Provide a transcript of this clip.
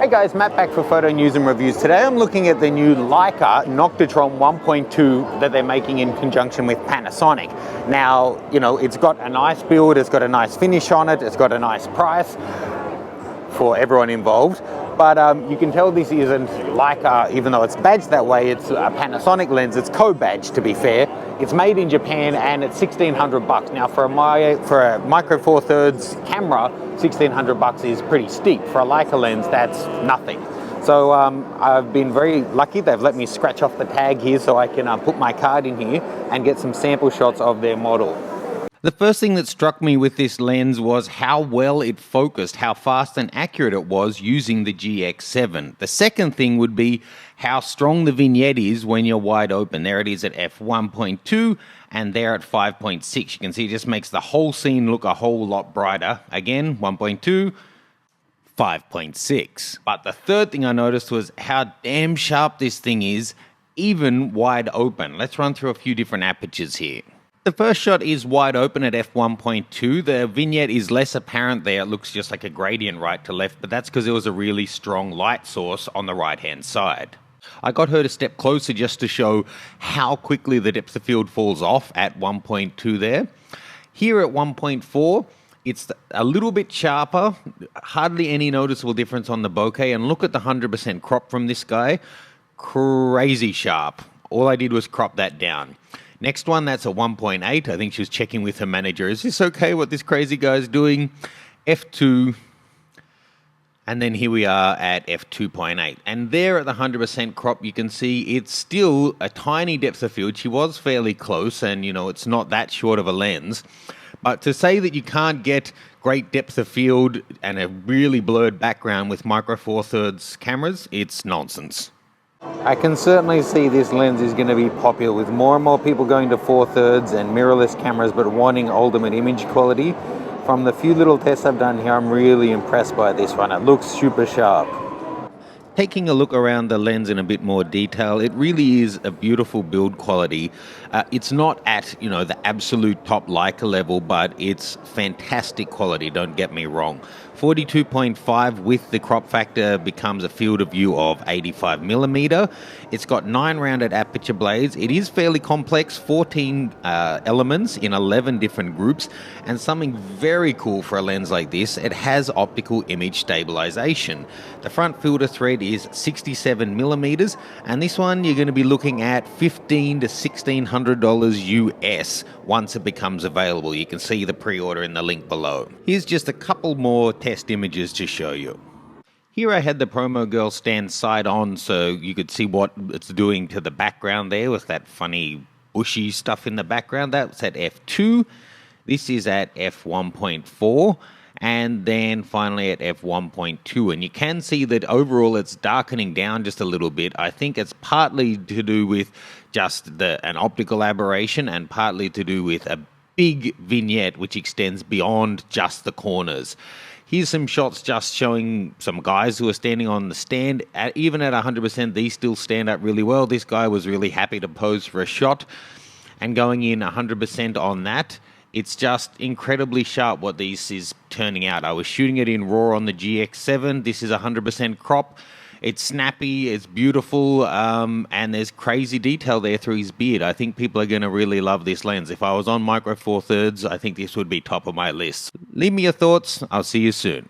Hey guys, Matt back for Photo News and Reviews. Today I'm looking at the new Leica Nocticron 1.2 that they're making in conjunction with Panasonic. Now, it's got a nice build, it's got a nice finish on it, it's got a nice price for everyone involved. But you can tell this isn't Leica, even though it's badged that way. It's a Panasonic lens. It's co-badged, to be fair. It's made in Japan and it's $1,600. Now, for a micro four thirds camera, $1,600 is pretty steep. For a Leica lens, that's nothing. So I've been very lucky. They've let me scratch off the tag here so I can put my card in here and get some sample shots of their model. The first thing that struck me with this lens was how well it focused, how fast and accurate it was using the GX7. The second thing would be how strong the vignette is when you're wide open. There it is at f1.2 and there at 5.6. You can see it just makes the whole scene look a whole lot brighter. Again, 1.2, 5.6. But the third thing I noticed was how damn sharp this thing is, even wide open. Let's run through a few different apertures here. The first shot is wide open at f1.2. The vignette is less apparent there. It looks just like a gradient right to left, but that's because there was a really strong light source on the right-hand side. I got her to step closer just to show how quickly the depth of field falls off at 1.2 there. Here at 1.4, it's a little bit sharper, hardly any noticeable difference on the bokeh, and look at the 100% crop from this guy. Crazy sharp. All I did was crop that down. Next one, that's a 1.8. I think she was checking with her manager. Is this okay what this crazy guy's doing? F2. And then here we are at f2.8. And there at the 100% crop, you can see it's still a tiny depth of field. She was fairly close and, it's not that short of a lens. But to say that you can't get great depth of field and a really blurred background with micro four thirds cameras, it's nonsense. I can certainly see this lens is going to be popular with more and more people going to 4/3 and mirrorless cameras but wanting ultimate image quality. From the few little tests I've done here, I'm really impressed by this one. It looks super sharp. Taking a look around the lens in a bit more detail, it really is a beautiful build quality. It's not at, the absolute top Leica level, but it's fantastic quality, don't get me wrong. 42.5 with the crop factor becomes a field of view of 85mm. It's got 9 rounded aperture blades. It is fairly complex, 14 elements in 11 different groups, and something very cool for a lens like this, it has optical image stabilization. The front filter thread is 67mm, and this one you're going to be looking at $1,500 to $1,600 US once it becomes available. You can see the pre-order in the link below. Here's just a couple more test images to show you. Here I had the promo girl stand side on so you could see what it's doing to the background there with that funny bushy stuff in the background. That's at f2. This is at f1.4. And then finally at f1.2, and you can see that overall it's darkening down just a little bit. I think it's partly to do with just an optical aberration and partly to do with a big vignette which extends beyond just the corners. Here's some shots just showing some guys who are standing on the stand. Even at 100%, these still stand up really well. This guy was really happy to pose for a shot, and going in 100% on that, it's just incredibly sharp what this is turning out. I was shooting it in RAW on the GX7. This is 100% crop. It's snappy, it's beautiful, and there's crazy detail there through his beard. I think people are going to really love this lens. If I was on micro four thirds, I think this would be top of my list. Leave me your thoughts. I'll see you soon.